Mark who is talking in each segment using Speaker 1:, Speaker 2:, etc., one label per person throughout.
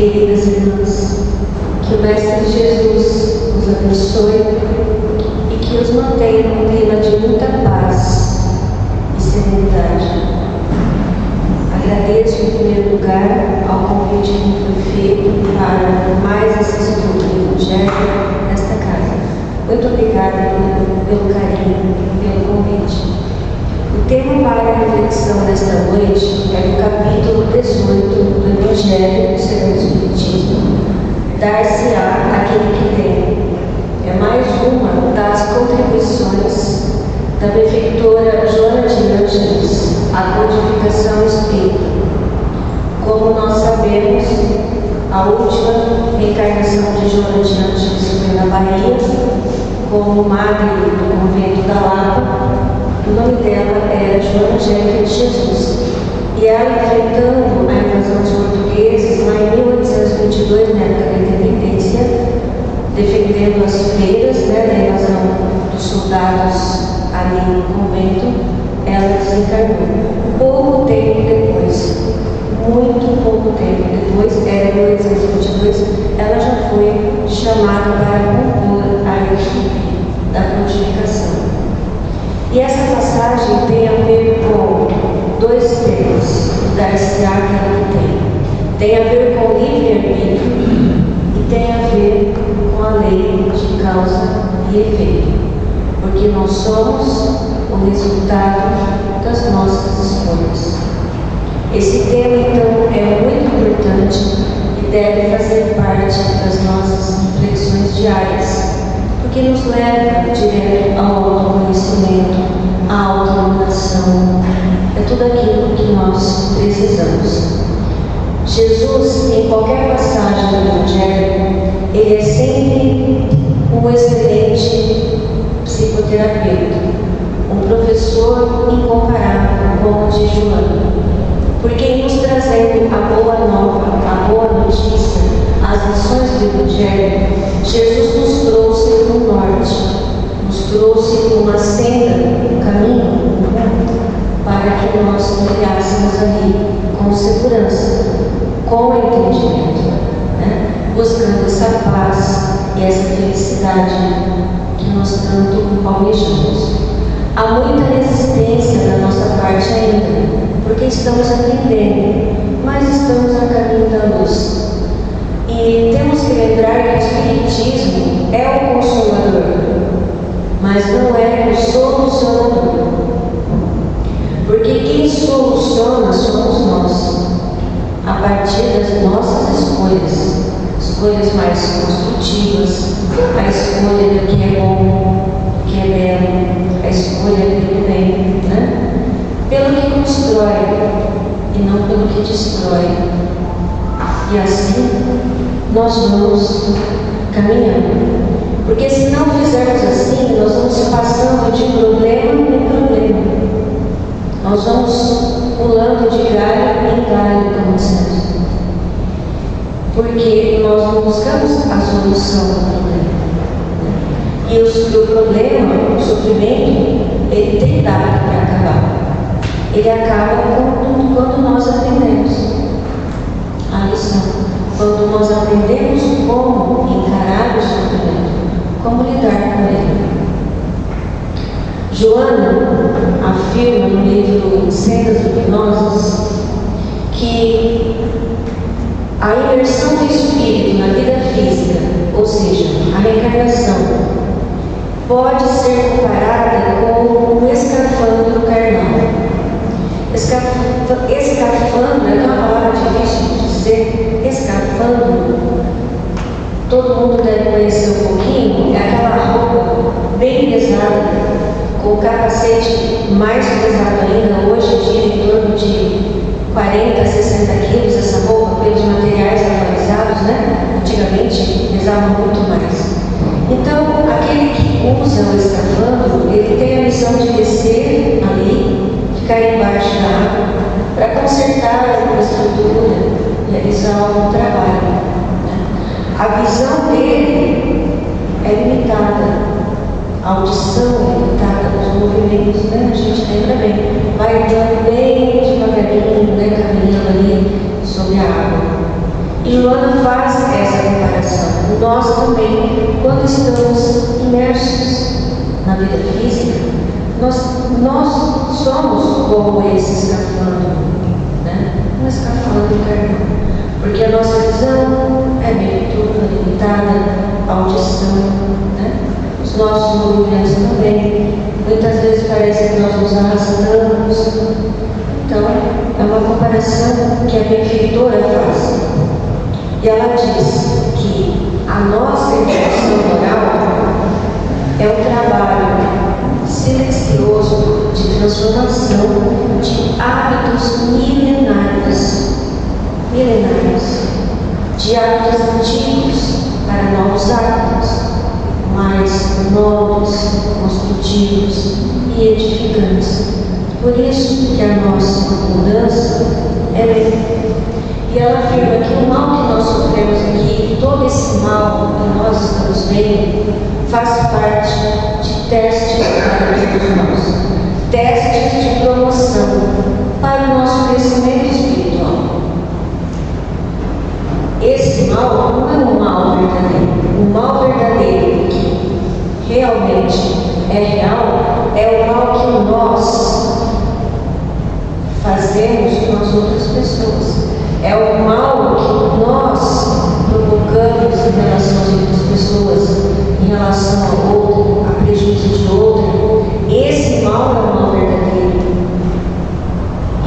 Speaker 1: queridas irmãs, que o Mestre Jesus os abençoe e que os mantenha num clima de muita paz e serenidade. Agradeço, em primeiro lugar, ao convite que me foi feito para mais esse estudo do Evangelho nesta casa. Muito obrigada pelo carinho e pelo convite. O tema para a reflexão desta noite é do capítulo 18 do Evangelho segundo o Espiritismo. Dar-se-á aquele que tem. É mais uma das contribuições da benfeitora Joana de Ângeles à codificação espírita. Como nós sabemos, a última reencarnação de Joana de Ângeles foi na Bahia, como madre do convento da Lapa. O nome dela era Joana Angélica de Jesus. E ela, enfrentando a invasão dos portugueses lá em 1822, na época da independência, defendendo as freiras, da invasão dos soldados ali no convento, ela desencarnou. Pouco tempo depois, muito pouco tempo depois, era 1822, ela já foi chamada para compor a equipe da codificação. E essa passagem tem a ver com dois temas, dar-se-á aquele que tem. Tem a ver com livre-arbítrio e tem a ver com a lei de causa e efeito, porque nós somos o resultado das nossas escolhas. Esse tema, então, é muito importante e deve fazer parte das nossas reflexões diárias, porque nos leva direto ao autoconhecimento, à autoiluminação, é tudo aquilo que nós precisamos. Jesus, em qualquer passagem do Evangelho, ele é sempre um excelente psicoterapeuta, um professor incomparável como o de Joana, porque em nos trazendo a boa nova, a boa notícia, as lições do Evangelho, Jesus nos trouxe um norte, nos trouxe uma senda, um caminho, para que nós trilhássemos ali com segurança, com entendimento, buscando essa paz e essa felicidade que nós tanto almejamos. Há muita resistência da nossa parte ainda, porque estamos aprendendo, mas estamos a caminho da luz. E temos que lembrar que o Espiritismo é o consolador, mas não é o solucionador. Porque quem soluciona somos nós, a partir das nossas escolhas mais construtivas, a escolha do que é bom, do que é belo, a escolha do bem, pelo que constrói e não pelo que destrói. E assim nós vamos caminhando. Porque se não fizermos assim, nós vamos passando de problema em problema. Nós vamos pulando de galho em galho, como dizemos. Porque nós não buscamos a solução do problema. E o problema, o sofrimento, ele tem data para acabar. Ele acaba quando nós aprendemos a lição. Quando nós aprendemos como encarar o sofrimento, como lidar com ele. Joana afirma no livro Sendas Luminosas que a imersão do espírito na vida física, ou seja, a reencarnação, pode ser comparada com um escafandro carnal. Escafandro é uma palavra difícil de dizer. Escafandro, todo mundo deve conhecer um pouquinho, é aquela roupa bem pesada, com o capacete mais pesado ainda, hoje em dia em torno de 40 a 60 quilos, essa roupa pelos materiais atualizados, Antigamente pesava muito mais. Então, aquele que usa o escafandro, ele tem a missão de descer ali, ficar embaixo da água, para consertar a estrutura, realizar um trabalho. A visão dele é limitada, a audição é limitada, os movimentos, a gente lembra bem, vai andando bem devagarinho, caminhando ali sobre a água. E Joana faz essa comparação. Nós também, quando estamos imersos na vida física, nós somos como esse escafandro, né? Um escafandro carnal. Porque a nossa visão é meio turva, limitada, a audição, né? Os nossos movimentos também. Muitas vezes parece que nós nos arrastamos. Então, é uma comparação que a benfeitora faz. E ela diz que a nossa educação moral é um trabalho silencioso de transformação de hábitos milenários, de hábitos antigos para novos hábitos, mais novos, construtivos e edificantes. Por isso que a nossa mudança é lenta. E ela afirma que o mal que nós sofremos aqui, todo esse mal que nós estamos vendo, faz parte de testes para todos nós. Testes de promoção para o nosso crescimento espiritual. Esse mal não é um mal verdadeiro. O mal verdadeiro que realmente é real é o mal que nós fazemos com as outras pessoas. É o mal que nós provocamos em relação às outras pessoas, em relação ao outro, a prejuízo de outro. Esse mal é o mal verdadeiro.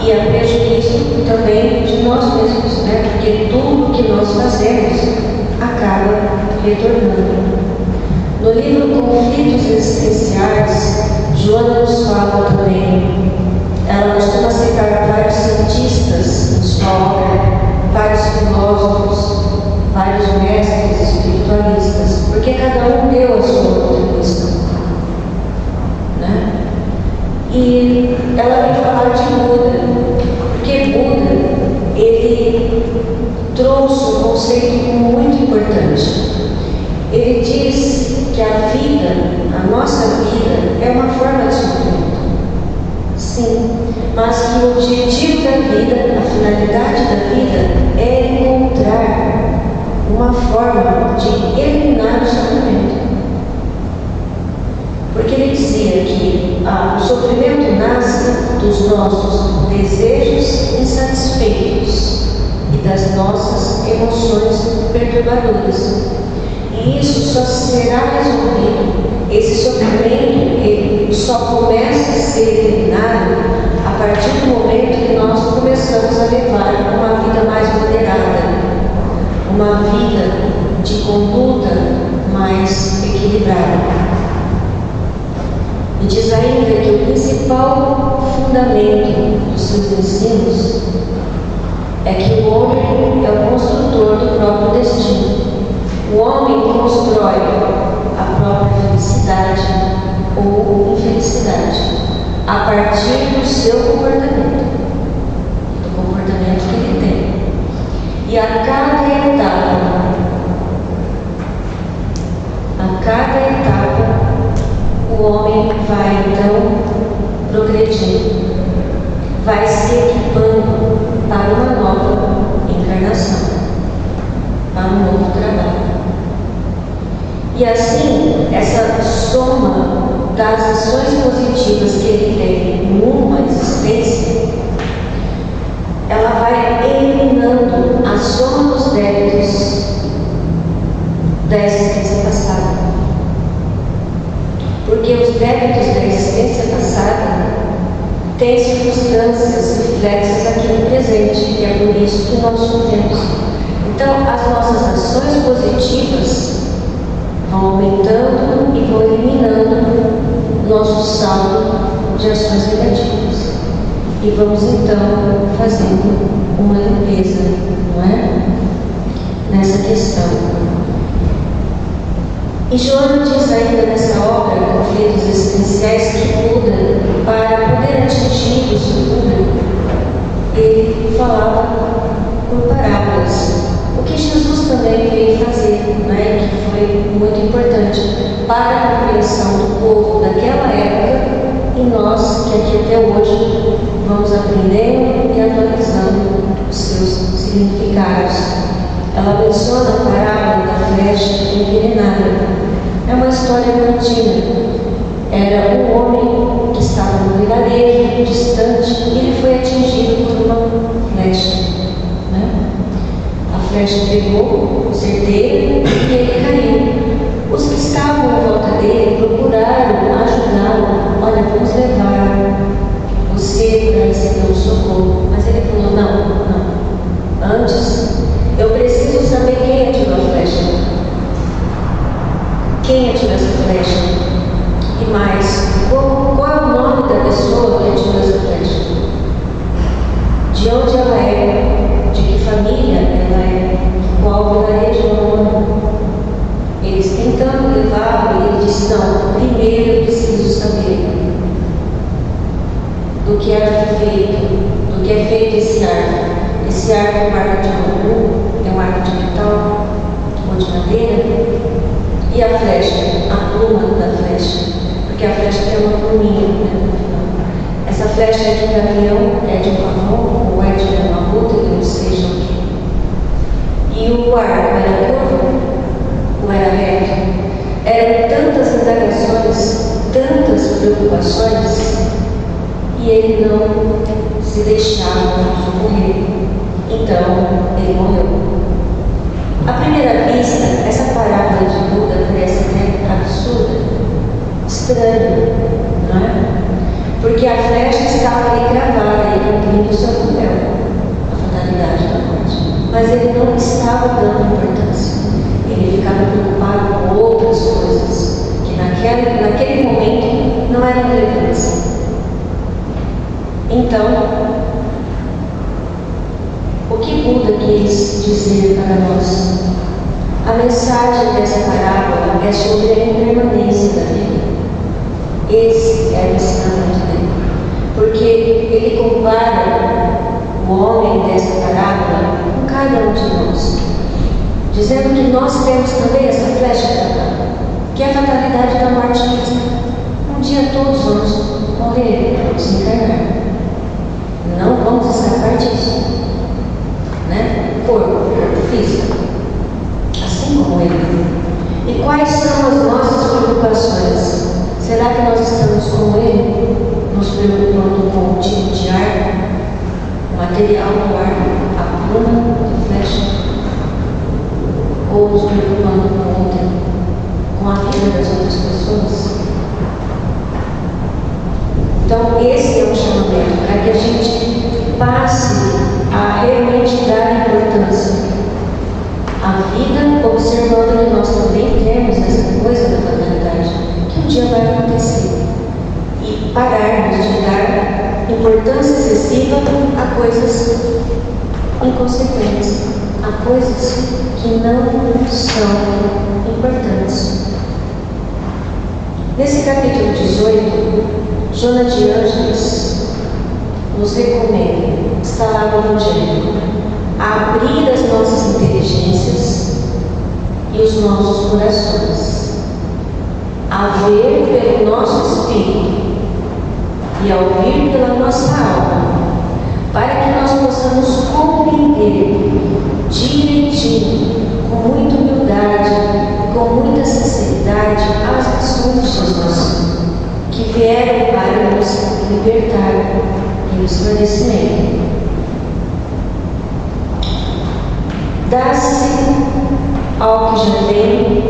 Speaker 1: E a prejuízo também de nós mesmos, né? Porque tudo que nós fazemos acaba retornando. No livro Conflitos Existenciais, Joana nos fala também. Ela costuma citar vários cientistas em sua obra, vários filósofos, vários mestres espiritualistas, porque cada um deu a sua contribuição, né? E ela vem falar de Buda, porque Buda, ele trouxe um conceito muito importante. Ele diz que a vida, a nossa vida, é uma forma de sofrimento. Sim, mas que o objetivo da vida, a finalidade da vida é encontrar uma forma de eliminar o sofrimento. Porque ele dizia que o sofrimento nasce dos nossos desejos insatisfeitos e das nossas emoções perturbadoras. E isso só será resolvido, esse sofrimento ele só começa a ser eliminado a partir do momento que nós começamos a levar uma vida mais moderada, uma vida de conduta mais equilibrada. E diz ainda que o principal fundamento dos seus ensinos é que o homem é o construtor do próprio destino. O homem constrói a própria felicidade ou infelicidade a partir do seu comportamento, que ele tem. E a cada etapa, o homem vai então progredindo, vai se equipando para uma nova encarnação, para um novo trabalho. E assim, essa soma das ações positivas que ele tem numa existência, ela vai eliminando a soma dos débitos da existência passada. Porque os débitos da existência passada têm circunstâncias reflexas aqui no presente, e é por isso que nós sofremos. Então, as nossas ações positivas vão aumentando e vão eliminando nosso saldo de ações negativas. E vamos então fazendo uma limpeza, não é? Nessa questão. E Joana diz ainda nessa obra, Conflitos Existenciais, que Buda, para poder atingir o seu público, ele falava por parábolas. O que Jesus também veio fazer, né, que foi muito importante para a compreensão do povo daquela época e nós, que aqui até hoje vamos aprendendo e atualizando os seus significados. ela menciona a parábola da flecha envenenada. É uma história contínua. Era um homem que estava no vilarejo, distante, e ele foi atingido por uma flecha. Né? A flecha pegou, certeira, e ele caiu. Os que estavam em volta dele procuraram ajudá-lo. Olha, vamos levar você para receber um socorro. Mas ele falou, não. Antes, eu preciso saber quem atirou a flecha. Quem atirou essa flecha? E mais, qual é o nome da pessoa que atirou essa flecha? De onde ela é? De que família ela é? Qual vilarejo ela mora? Eles tentando levá-lo, e ele disse, não, primeiro eu preciso saber do que era feito, do que é feito esse arco. Esse arco é um arco de bambu, é um arco de metal ou de madeira. E a flecha, a pluma da flecha, porque a flecha tem uma pluminha, né, no final. Essa flecha é de gavião, é de pavão, ou é de mamuta, que não seja o que. E o arco era curvo ou era reto? Eram tantas indagações, tantas preocupações, e ele não se deixava socorrer. Então, ele morreu. À primeira vista, essa parábola de Buda parece até absurda, estranha, não é? Porque a flecha estava ali gravada, ele cumprindo o seu papel, a fatalidade da morte. Mas ele não estava dando importância. Ele ficava preocupado com outras coisas, que naquele momento não eram relevantes. Então, o que Buda quis dizer para nós? A mensagem dessa parábola é sobre a impermanência da vida. Esse é o ensinamento dele. Porque ele compara o homem dessa parábola com cada um de nós, dizendo que nós temos também essa flecha gravada, que é a fatalidade da morte física. Um dia todos vamos morrer, vamos encarnar. Não vamos escapar disso. Né? Corpo físico, assim como ele. E quais são as nossas preocupações? Será que nós estamos como ele, nos preocupando com o tipo de arco, o material do arco, a pluma da flecha, ou nos preocupando com a vida das outras pessoas? Então, esse é o chamamento, para que a gente passe a realmente dar importância à vida, observando que nós também temos essa coisa da fatalidade, que um dia vai acontecer, e pararmos de dar importância excessiva a coisas inconsequentes, a coisas que não são importantes. Nesse capítulo 18, Joana de Ângeles nos recomenda, está lá no Evangelho, a abrir as nossas inteligências e os nossos corações, a ver pelo nosso espírito e a ouvir pela nossa alma, para que nós possamos compreender direitinho, com muita humildade e com muita sinceridade, as ações de Jesus, que vieram para nos libertar e nos esclarecimento. Dá-se ao que já tem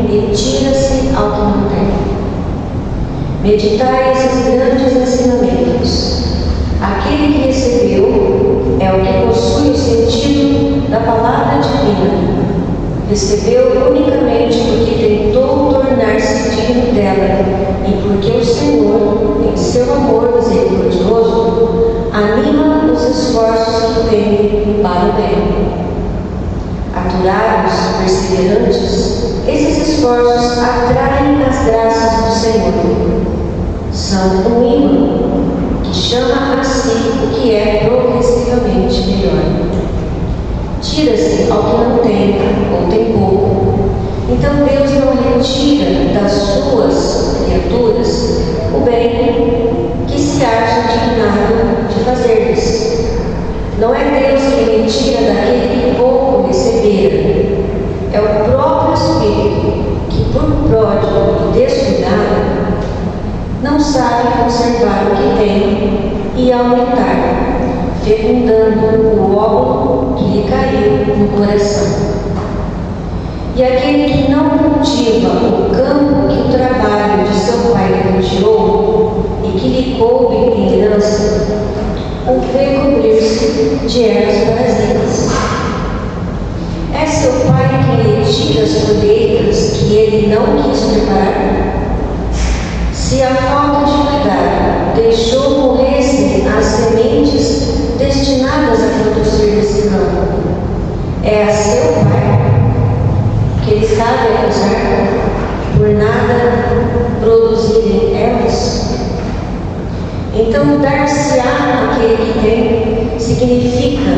Speaker 1: e tira-se ao que não tem. Meditai esses grandes ensinamentos. Aquele que recebeu é o que possui o sentido da palavra divina. Recebeu unicamente porque tentou tornar-se digno dela e porque o Senhor, em seu amor misericordioso, anima os esforços que tem para o bem. Aturados, perseverantes, esses esforços atraem as graças do Senhor. São um imã que chama a si o que é progressivamente melhor. Tira-se ao que não tem ou tem pouco. Então Deus não retira das suas criaturas o bem que se acha dignado de fazer-lhes. Não é Deus que retira daquele que pouco recebera, é o próprio espírito que, por pródigo e descuidado, não sabe conservar o que tem e aumentar, fecundando o óvulo que lhe caiu no coração. E aquele que não cultiva o campo que o trabalho de seu pai lhe tirou e que lhe coube em herança, o vê cobrir-se de ervas parasitas. É seu pai que lhe tira as colheitas que ele não quis preparar? Se a falta de cuidado deixou morrerem as sementes destinadas a produzir nesse campo, é a seu pai que ele sabe acusar por nada produzirem elas? Então, dar-se-á aquele que tem significa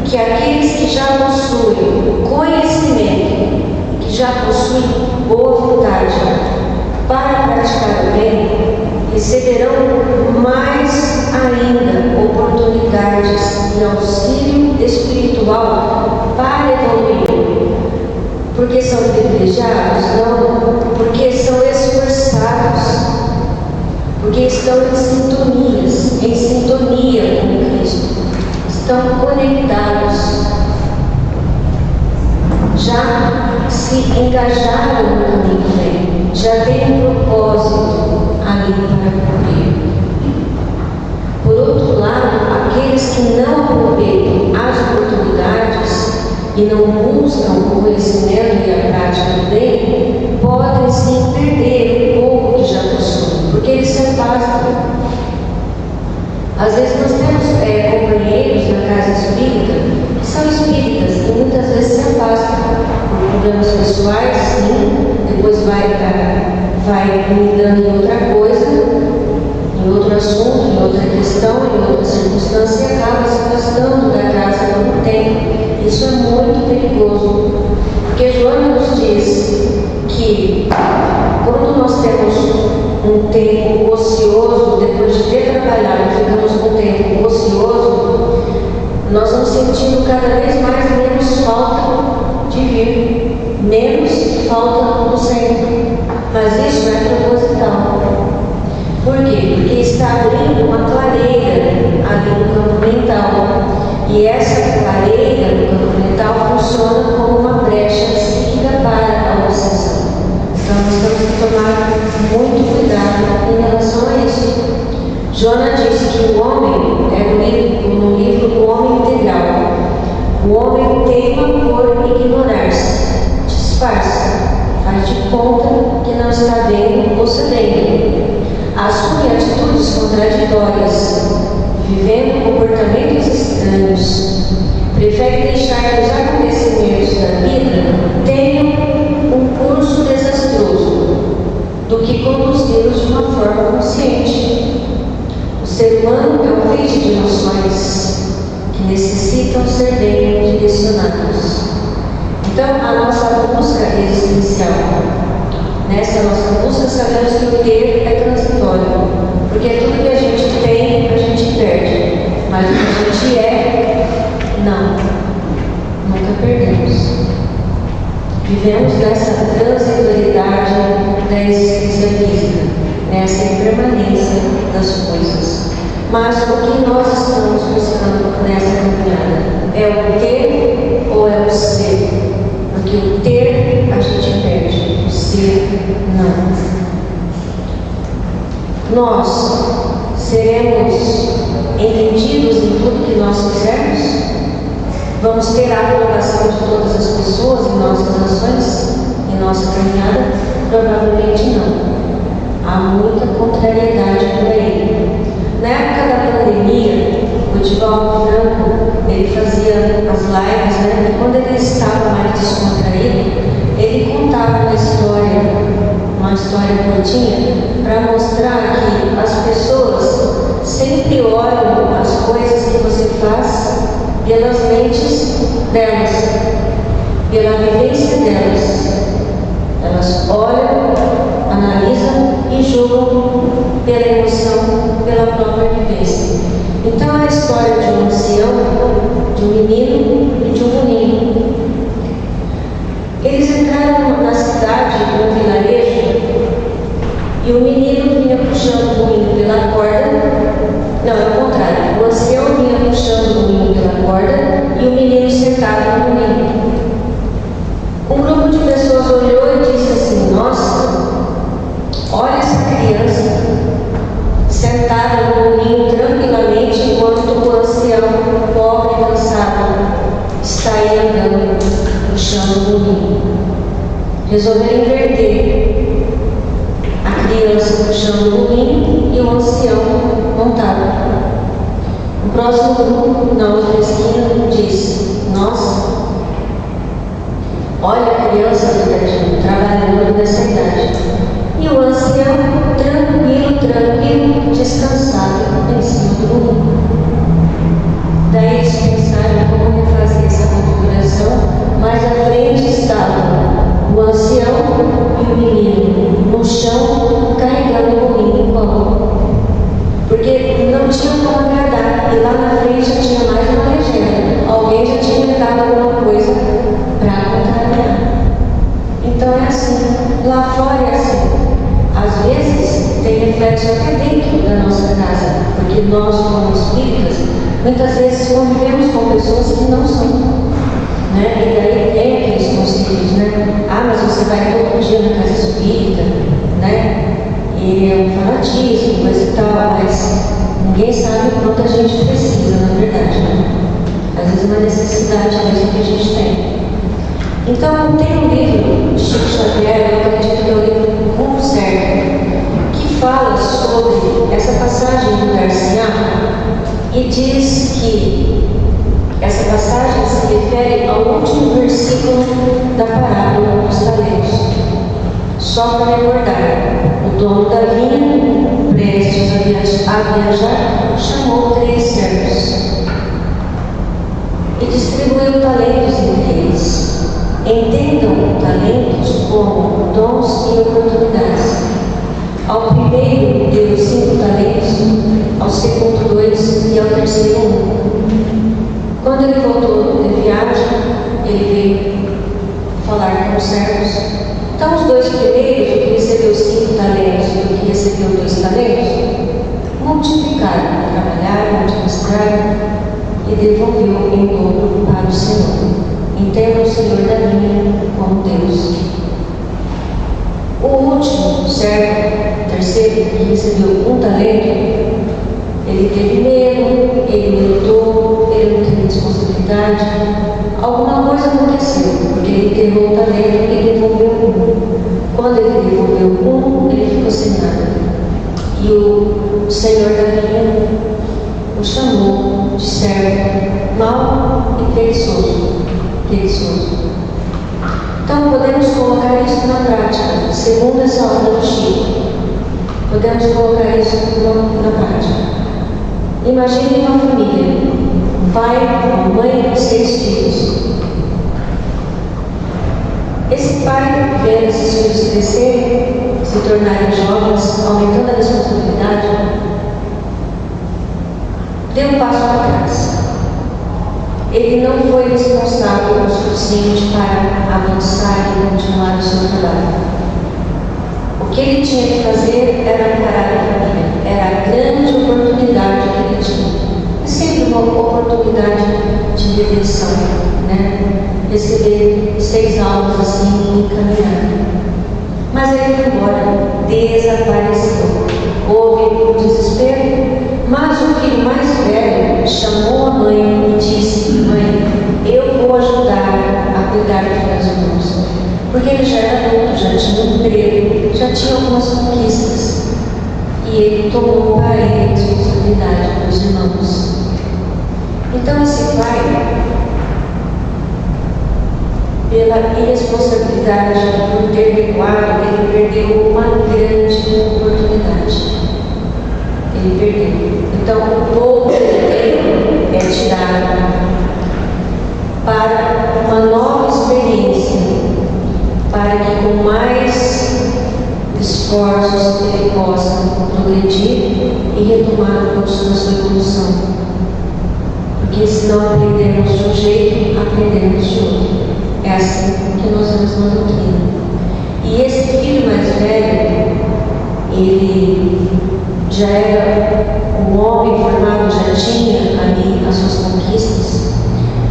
Speaker 1: que aqueles que já possuem conhecimento, que já possuem boa vontade para praticar o bem, receberão mais ainda oportunidades de auxílio espiritual para evoluir. Porque são privilegiados? Não, porque são esforçados, porque estão em sintonia com Cristo, estão conectados, já se engajaram no caminho bem, já têm um propósito ali para cumprir. Por outro lado, aqueles que não aproveitam as oportunidades e não buscam o conhecimento e a prática do bem, podem sim perder o pouco que já possuem, porque eles se afastam. Às vezes nós temos companheiros na casa espírita que são espíritas e muitas vezes se afastam por problemas pessoais, sim, depois vai lidando em outra coisa, em outro assunto, em outra questão, em outra circunstância, e acaba se afastando da casa por um tempo. Isso é muito perigoso, porque Joana nos diz que quando nós temos um tempo ocioso, depois de ter trabalhado, ficamos com um tempo ocioso, nós vamos sentindo cada vez mais menos falta de vir, menos falta do centro. Mas isso não é proposital. Por quê? Porque está abrindo uma clareira ali no campo mental. E essa clareira no campo mental funciona como uma brecha psíquica para a obsessão. Então nós temos que tomar muito cuidado em relação a isso. Joana disse que o homem, no livro O Homem Integral, o homem teima por ignorar-se, disfarça, faz de conta que não está vendo ou sabendo, assume atitudes contraditórias, vivendo comportamentos estranhos, prefere deixar que os acontecimentos da vida tenham um curso desastroso do que conduzi-los de uma forma consciente. O ser humano é um feixe de emoções que necessitam ser bem direcionados. Então, a nossa busca existencial, nessa nossa busca, sabemos que o ter é transitório, porque tudo que a gente tem, a gente perde, mas o que a gente é, não, nunca perdemos. Vivemos nessa transitoriedade da existência física, nessa impermanência das coisas. Mas o que nós estamos buscando nessa caminhada é o ter ou é o ser? Porque o ter a gente perde, o ser não. Nós seremos entendidos em tudo que nós fizermos? Vamos ter a aprovação de todas as pessoas em nossas ações, em nossa caminhada? Provavelmente não. Há muita contrariedade por aí. Na época da pandemia, o Divaldo Franco, ele fazia as lives, e quando ele estava mais descontraído, ele contava uma história curtinha, para mostrar que as pessoas sempre olham as coisas que você faz pelas mentes delas, pela vivência delas. Elas olham, analisam e julgam pela emoção, pela própria vivência. Então é a história de um ancião, de um menino e de um menino. Eles domingo. Resolveram inverter a criança puxando o domingo e o ancião montado. O próximo grupo, na outra esquina, disse: nossa, olha a criança do jardim, trabalhando nessa idade. E o ancião, tranquilo, descansado, em cima do domingo. Daí eles pensaram como refazer essa configuração, mas à frente estavam o ancião e o menino no chão, carregando o domingo em pão. Porque não tinha como agradar, e lá na frente já tinha mais uma legenda. Alguém já tinha inventado alguma coisa para contrariar. Então é assim, lá fora é assim. Às vezes tem reflexo até dentro da nossa casa, porque nós, como espíritas, muitas vezes convivemos com pessoas que não são. Né? E daí tem aqueles conselhos, né? Ah, mas você vai todo dia na casa espírita, né? E é um fanatismo, coisa e tal, mas ninguém sabe o quanto a gente precisa, na verdade, né? Às vezes é uma necessidade mesmo que a gente tem. Então, tem um livro de Chico Xavier, eu acredito que é o livro Rumo Certo, que fala sobre essa passagem do Garcia e diz que essa passagem se refere ao último versículo da parábola dos talentos. Só para recordar, o dono da vinha, prestes a viajar, chamou 3 servos e distribuiu talentos entre eles. Entendam talentos como dons e oportunidades. Ao primeiro deu 5 talentos, ao segundo 2 e ao terceiro 1. Quando ele voltou de viagem, ele veio falar com os servos. Então os 2 primeiros, o que recebeu 5 talentos e o que recebeu 2 talentos, multiplicaram, trabalharam, administraram e devolveu em dobro para o Senhor. Entenda o Senhor da vinha como Deus. O último servo, terceiro, que recebeu 1 talento, ele teve medo, ele lutou, ele não teve responsabilidade. Alguma coisa aconteceu, porque ele enterrou o talento e devolveu 1. Quando ele devolveu 1, ele ficou sem nada. E o Senhor da vinha o chamou de servo mau e preguiçoso. Então podemos colocar isso na prática, segundo essa obra do Chico. Podemos colocar isso na prática. Imagine uma família, um pai, uma mãe e 6 filhos. Esse pai, vendo esses filhos crescerem, se tornarem jovens, aumentando a responsabilidade, deu um passo para trás. Ele não foi responsável o suficiente para avançar e continuar o seu trabalho. O que ele tinha que fazer era encarar a família. Era a grande oportunidade que ele tinha. É sempre uma oportunidade de redenção, né? Receber 6 almas assim e caminhar. Mas ele foi embora, desapareceu. Houve um desespero. Mas o filho mais velho chamou a mãe e disse: mãe, eu vou ajudar a cuidar dos meus irmãos. Porque ele já era adulto, já tinha um emprego, já tinha algumas conquistas. E ele tomou para ele a responsabilidade dos irmãos. Então esse pai, pela irresponsabilidade, por ter recuado, ele perdeu uma grande oportunidade. Ele perdeu. Então, o pouco que ele tem é tirado para uma nova experiência, para que com mais esforços ele possa progredir e retomar o curso da sua evolução. Porque se não aprendemos de um jeito, aprendemos de outro. É assim que nós vamos na doutrina. E esse filho mais velho, ele já era um homem formado, já tinha ali as suas conquistas.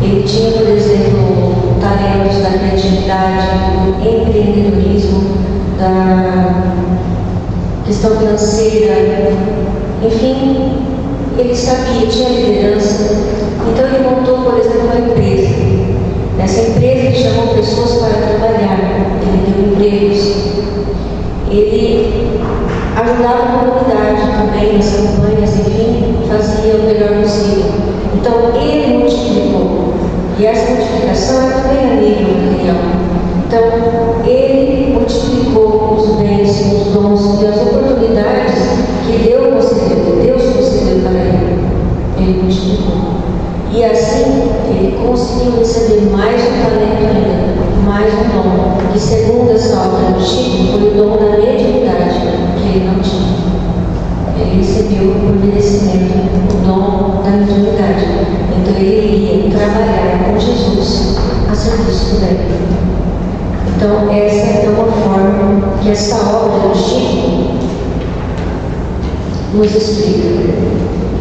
Speaker 1: Ele tinha, por exemplo, talentos da criatividade, do empreendedorismo, da questão financeira, enfim, ele sabia, tinha liderança. Então ele montou, por exemplo, uma empresa. Nessa empresa ele chamou pessoas para trabalhar, ele deu empregos, ele ajudava a comunidade também nas campanhas, enfim, fazia o melhor possível. Então ele multiplicou, e essa multiplicação é também a nível material. Então ele multiplicou os bens, os dons e as oportunidades que Deus concedeu para ele. Ele multiplicou. E assim, ele conseguiu receber mais um talento ainda, mais um dom, que segundo essa obra do Chico, foi o dom da mediunidade, que ele não tinha. Ele recebeu por merecimento o dom da mediunidade. Então ele ia trabalhar com Jesus a serviço dele. Então essa é uma forma que essa obra do Chico nos explica.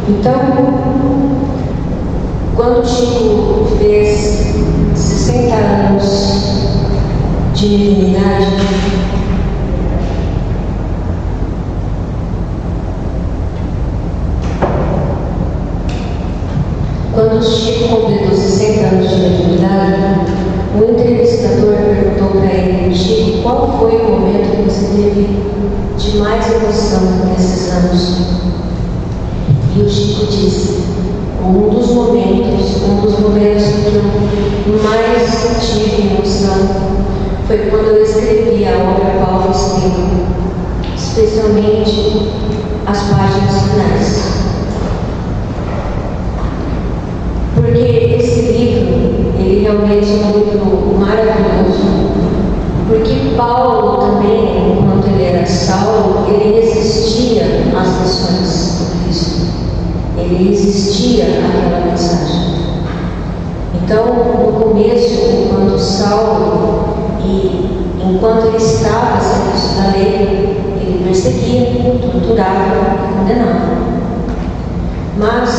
Speaker 1: Então, quando o Chico fez 60 anos de mediunidade, quando o Chico completou 60 anos de mediunidade, o entrevistador perguntou para ele: Chico, qual foi o momento que você teve de mais emoção nesses anos? E o Chico disse: um dos momentos que eu mais tive emoção foi quando eu escrevi a obra Paulo Estevam, especialmente as páginas finais. Porque esse livro, ele realmente é um livro maravilhoso. Porque Paulo também, enquanto ele era Saulo, ele resistia às lições do Cristo. Ele resistia àquela mensagem. Então, no começo, enquanto Saulo, enquanto ele estava a serviço da lei, ele perseguia, torturava e condenava. Mas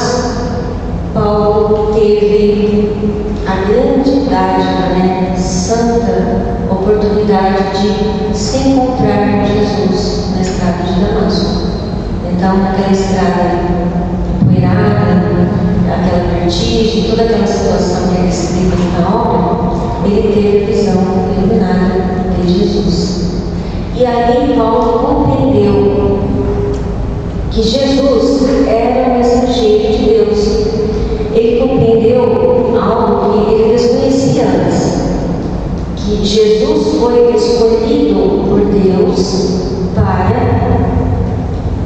Speaker 1: Paulo teve a grande dádiva, santa oportunidade de se encontrar com Jesus na estrada de Damasco. Então, naquela estrada empoeirada, aquela vertigem, toda aquela situação que é descrita na obra, ele teve a visão iluminada de Jesus. E aí Paulo compreendeu que Jesus era o mensageiro de Deus. Ele compreendeu algo que ele desconhecia antes, que Jesus foi escolhido por Deus para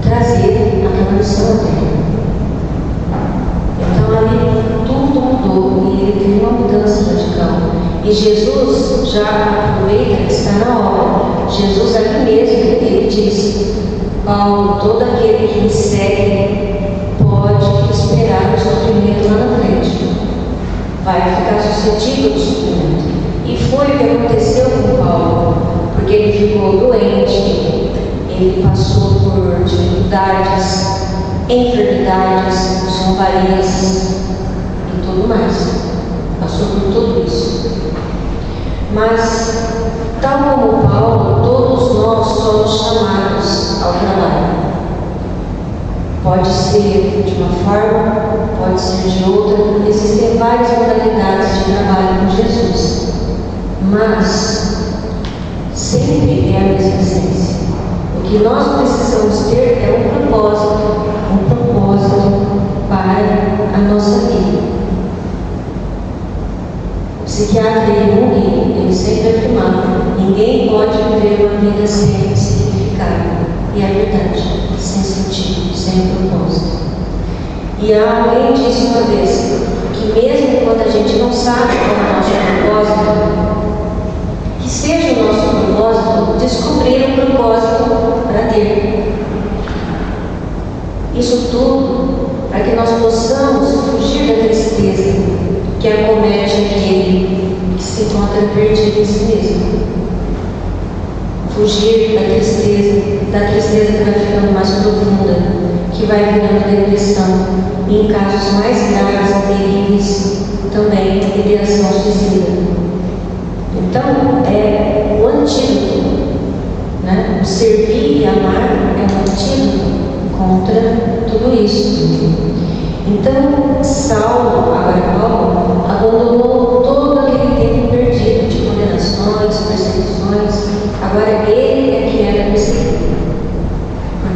Speaker 1: trazer aquela missão dele. Então ali tudo mudou e ele teve uma mudança radical. E Jesus já aproveita que está na obra. Jesus aqui mesmo, ele disse: Paulo, todo aquele que me segue pode esperar o sofrimento lá na frente. Vai ficar suscetível ao sofrimento. E foi o que aconteceu com Paulo, porque ele ficou doente, ele passou por dificuldades, enfermidades, zombarias e tudo mais. Passou por tudo isso. Mas, tal como Paulo, todos nós somos chamados ao trabalho. Pode ser de uma forma, pode ser de outra. Existem várias modalidades de trabalho com Jesus. Mas sempre é a mesma essência. O que nós precisamos ter é um propósito para a nossa vida. O psiquiatra Jung, ele sempre afirmava: ninguém pode viver uma vida sem significado. E é verdade, sem sentido, sem propósito. E alguém disse uma vez que mesmo quando a gente não sabe qual é o nosso propósito, que seja o nosso propósito descobrir um propósito para ter. Isso tudo para que nós possamos fugir da tristeza que acomete aquele que se encontra perdido em si mesmo. Fugir da tristeza que vai ficando mais profunda, que vai virando depressão, e em casos mais graves e terríveis, também ideação suicida. Então, é o antídoto, né? O servir e amar é um antídoto contra tudo isso. Então, Saulo, agora Paulo, abandonou todo aquele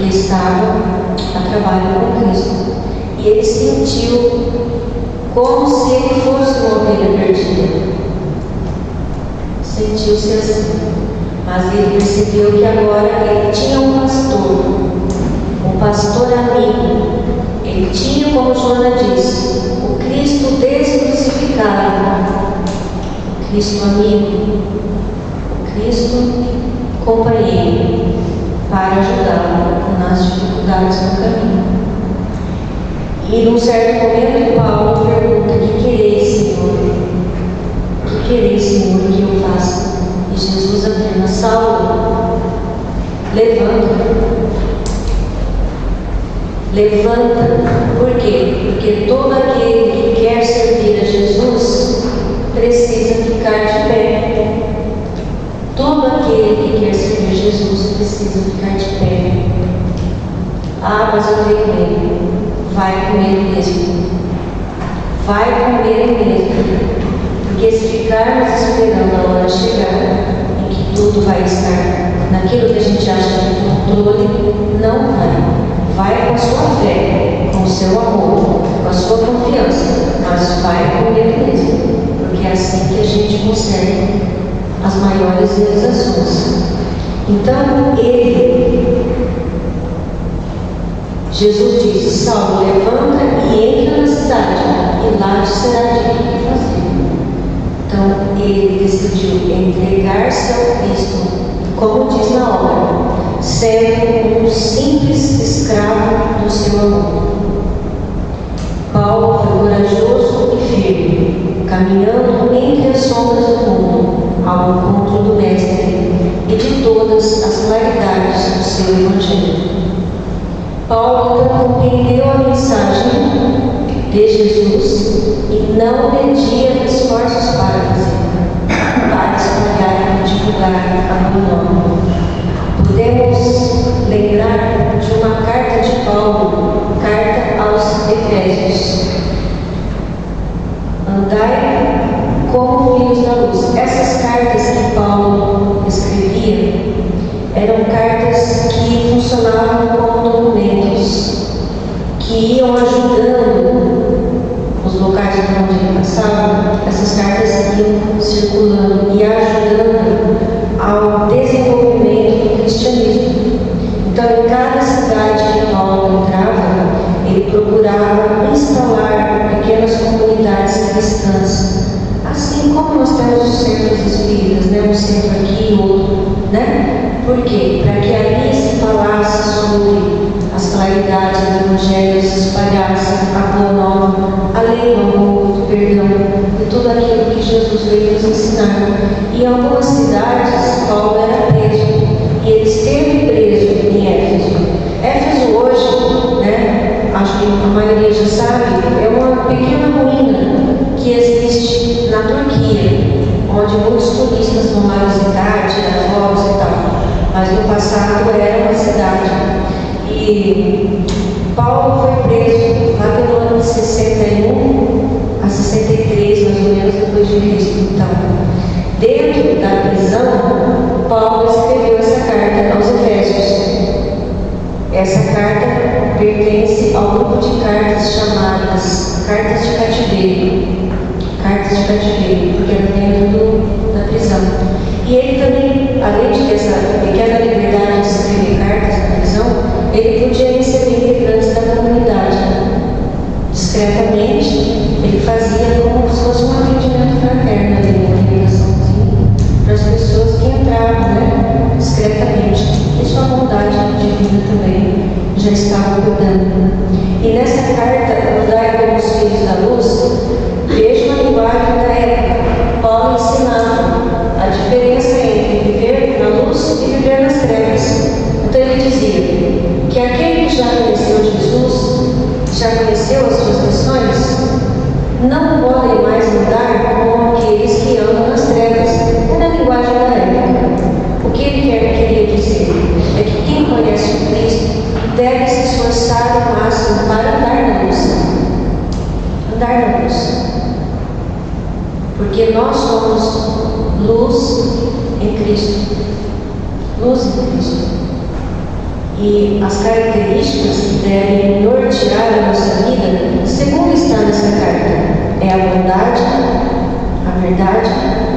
Speaker 1: porque estava a trabalho com Cristo. E ele sentiu como se ele fosse uma ovelha perdida. Sentiu-se assim. Mas ele percebeu que agora ele tinha um pastor amigo. Ele tinha, como Joana disse, o Cristo descrucificado, o Cristo amigo, o Cristo companheiro, para ajudá-lo nas dificuldades do caminho. E num certo momento Paulo pergunta: que quereis, Senhor? Que quereis, Senhor, que eu faça? E Jesus afirma: Saulo, levanta. Por quê? Porque todo aquele que quer servir a Jesus precisa ficar de pé. Todo aquele que quer servir a Jesus precisa ficar de pé. Ah, mas eu tenho medo. Vai com ele mesmo. Vai com ele mesmo. Porque se ficarmos esperando a hora chegar em que tudo vai estar naquilo que a gente acha que é controle, não vai. Vai com a sua fé, com o seu amor, com a sua confiança, mas vai com ele mesmo. Porque é assim que a gente consegue as maiores realizações. Então, Jesus disse: Saulo, levanta e entra na cidade, e lá te será dito o que fazer. Então, ele decidiu entregar-se ao Cristo, como diz na obra, sendo um simples escravo do seu amor. Paulo foi corajoso e firme, caminhando entre as sombras do mundo, ao encontro do Mestre e de todas as claridades do seu Evangelho. Paulo compreendeu a mensagem de Jesus e não media esforços para espalhar e divulgar a meu nome. Podemos lembrar de uma carta de Paulo, carta aos Efésios: andai como filhos da luz. Essas cartas que Paulo escrevia eram cartas que funcionavam como documentos, que iam ajudando os locais por onde ele passava. Essas cartas iam circulando e ajudando ao desenvolvimento do cristianismo. Então, em cada cidade que Paulo entrava, ele procurava instalar pequenas comunidades cristãs, assim como nós temos os centros espíritas, né? Um centro aqui, outro, né? Por quê? Para que ali se falasse sobre as claridades do Evangelho, se espalhasse a boa nova, a lei do amor, do perdão e tudo aquilo que Jesus veio nos ensinar. E em algumas cidades, Paulo era preso, e ele esteve preso em Éfeso. Éfeso hoje, né, acho que a maioria já sabe, é uma pequena ruína que existe na Turquia, onde muitos turistas vão lá visitar, tirar fotos e tal. Mas no passado era uma cidade. E Paulo foi preso lá pelo ano de 61 a 63, mais ou menos, depois de Cristo. Então, dentro da prisão, Paulo escreveu essa carta aos Efésios. Essa carta pertence ao grupo de cartas chamadas Cartas de Cativeiro. Cartas de cativeiro, porque era dentro da prisão. E ele também, além de ter essa pequena liberdade de escrever cartas na prisão, ele podia receber integrantes da comunidade. Discretamente, ele fazia como se fosse um atendimento fraterno ali, uma ligaçãozinha para as pessoas que entravam, né, discretamente. E sua bondade de vida também já estava cuidando. E nessa carta, andai como os filhos da luz, veja uma linguagem da época. Paulo ensinava a diferença entre viver na luz e viver nas trevas. Então ele dizia que aquele que já conheceu Jesus, já conheceu as suas missões, não podem mais andar como aqueles que andam nas trevas. É a linguagem da época. O que ele queria dizer é que quem conhece o Cristo deve se esforçar ao máximo para andar na luz. Andar na luz. Porque nós somos luz em Cristo. Luz em Cristo. e as características que devem nortear a nossa vida, segundo está nessa carta, é a bondade, a verdade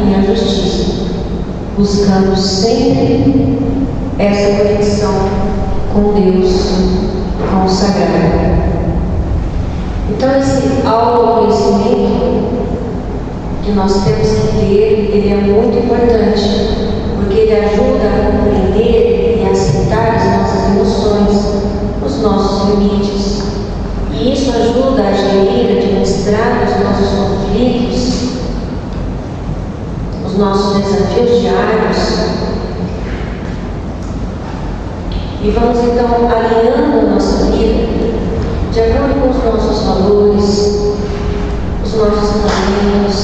Speaker 1: e a justiça, buscando sempre essa conexão com Deus, com o sagrado. Então, esse autoconhecimento que nós temos que ter, ele é muito importante, porque ele ajuda a compreender e aceitar as nossas emoções, os nossos limites. E isso ajuda a gerir, administrar os nossos conflitos, os nossos desafios diários. E vamos então alinhando a nossa vida de acordo com os nossos valores, os nossos talentos,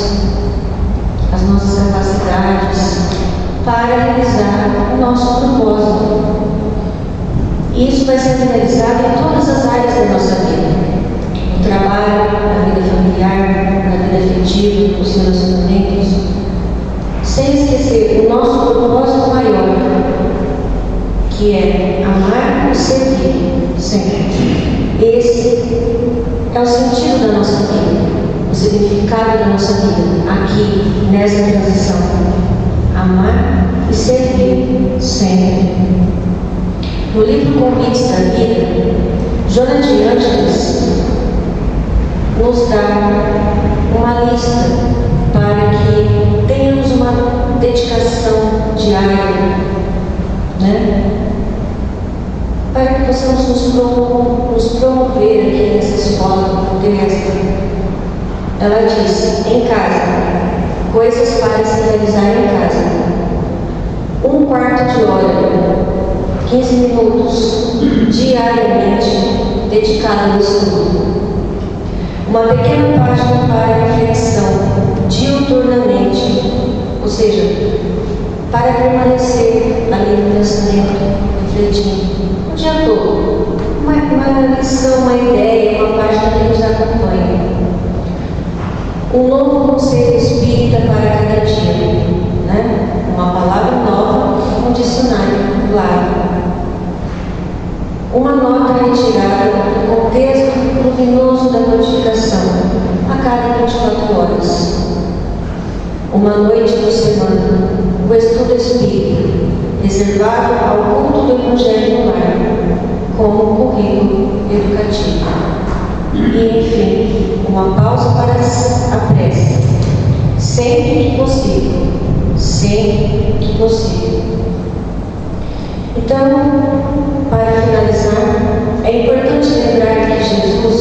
Speaker 1: as nossas capacidades, para realizar o nosso propósito. E isso vai ser realizado em todas as áreas da nossa vida: no trabalho, na vida familiar, na vida afetiva, nos relacionamentos, sem esquecer o nosso propósito maior, que é amar e servir sempre. Esse é o sentido da nossa vida, o significado da nossa vida, aqui, nessa transição. Amar e servir sempre. No livro Convites da Vida, Joana de Ângeles nos dá uma lista para que tenhamos uma dedicação diária, né? Para que possamos nos promover aqui nessa escola terrestre. Ela diz: em casa, coisas para se realizar em casa. 1/4 de hora, 15 minutos diariamente dedicado ao estudo. Uma pequena página para reflexão diuturnamente, ou seja, para permanecer ali no pensamento, refletindo o dia todo. Uma lição, uma ideia, uma página que nos acompanha. Um novo conceito espírita para cada dia, né? Uma palavra nova, um dicionário claro. Uma nota retirada do contexto luminoso da notificação a cada 24 horas. Uma noite por semana, o estudo espírita, reservado ao culto do Evangelho no lar, como currículo educativo. E, enfim, uma pausa para a prece, sempre que possível. Sempre que possível. Então, para finalizar, é importante lembrar que Jesus,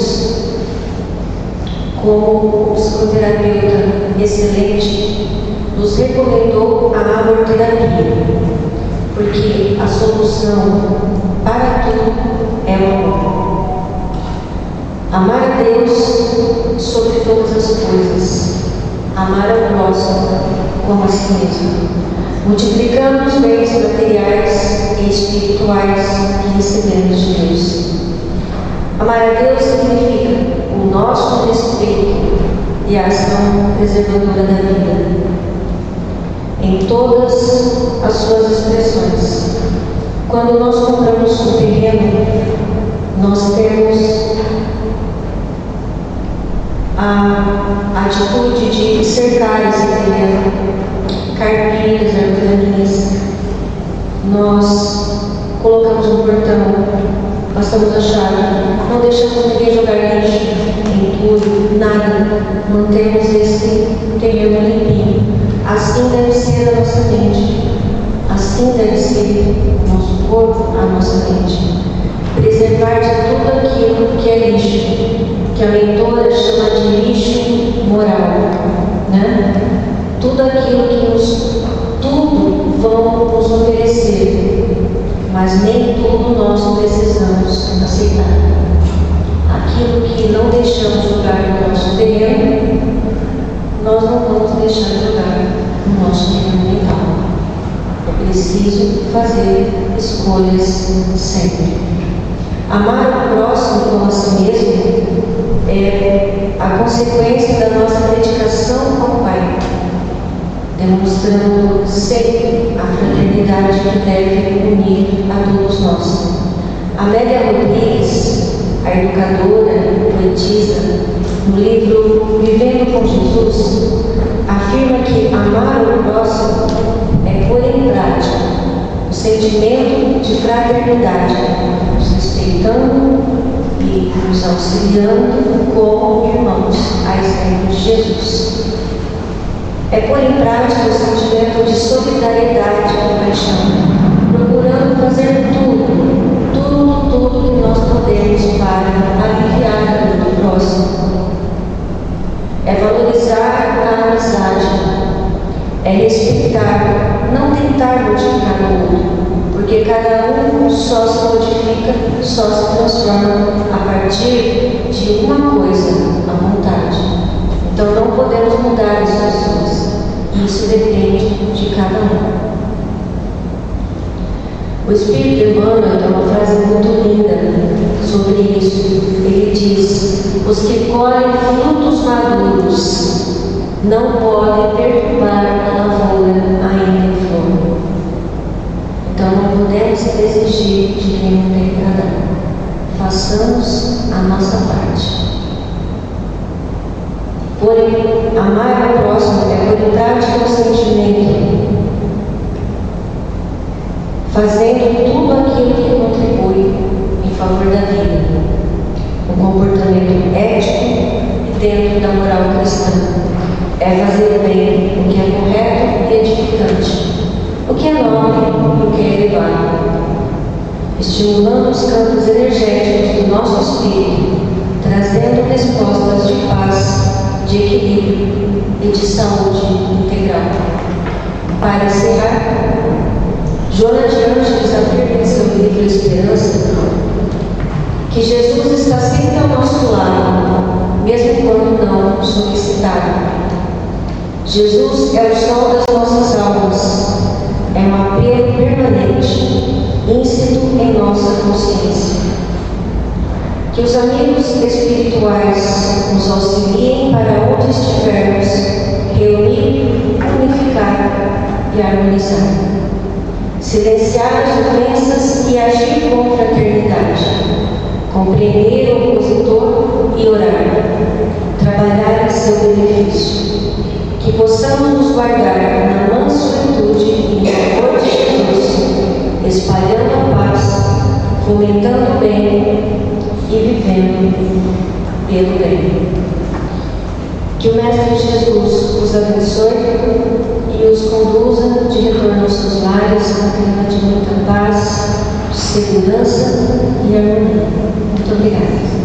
Speaker 1: como psicoterapeuta excelente, nos recomendou a amor-terapia, porque a solução para tudo é o amor. Amar a Deus sobre todas as coisas, amar ao próximo como a si mesmo, multiplicando os bens materiais e espirituais que recebemos de Deus. Amar a Deus significa o nosso respeito e a ação preservadora da vida, em todas as suas expressões. Quando nós compramos um terreno, nós temos a atitude de cercar esse terreno, carpinhos, artesanias. Nós colocamos um portão, passamos a chave, não deixamos ninguém jogar lixo, entulho, nada. Mantemos esse terreno limpinho. Assim deve ser a nossa mente. Assim deve ser o nosso corpo, a nossa mente. Preservar de tudo aquilo que é lixo, que a mentora chama de lixo moral, né? Tudo aquilo que tudo vão nos oferecer, mas nem tudo nós precisamos aceitar. Aquilo que não deixamos jogar no nosso terreno, nós não vamos deixar jogar no nosso terreno mental. É preciso fazer escolhas sempre. Amar o próximo como a si mesmo é a consequência da nossa dedicação ao Pai, demonstrando sempre a fraternidade que deve unir a todos nós. Amélia Rodrigues, a educadora e poetisa, no livro Vivendo com Jesus, afirma que amar o próximo é pôr em prática o sentimento de fraternidade, nos respeitando e nos auxiliando como irmãos, a exemplo de Jesus. É pôr em prática o sentimento de solidariedade e paixão, procurando fazer tudo que nós podemos para aliviar a dor do próximo. É valorizar a amizade, é respeitar, não tentar modificar o outro, porque cada um só se modifica, só se transforma a partir de uma coisa, a vontade. Então não podemos mudar as pessoas, isso depende de cada um. O Espírito Emmanuel tem uma frase muito linda sobre isso. Ele diz: os que colhem frutos maduros não podem perturbar a lavoura ainda em flor. Então não podemos exigir de quem não tem para dar. Façamos a nossa parte. Porém, amar ao próximo é pôr em prática o sentimento, fazendo tudo aquilo que contribui em favor da vida, um comportamento ético e dentro da moral cristã. É fazer bem o que é correto e edificante, o que é nobre e o que é elevado, estimulando os campos energéticos do nosso espírito, trazendo respostas de paz, de equilíbrio e de saúde integral. Para encerrar, Joana de Ângeles afirma em seu livro Esperança que Jesus está sempre ao nosso lado, mesmo quando não solicitado. Jesus é o sol das nossas almas, é um apelo permanente, íncido em nossa consciência. Que os amigos espirituais nos auxiliem para onde estivermos, reunir, unificar e harmonizar. Silenciar as ofensas e agir com fraternidade. Compreender o opositor e orar. Trabalhar em seu benefício. Que possamos nos guardar na mansuetude e no amor de Jesus, espalhando a paz, fomentando o bem e vivendo pelo bem. Que o Mestre Jesus os abençoe e os conduza de retorno aos seus lares na clima de muita paz, de segurança e harmonia. Muito obrigada.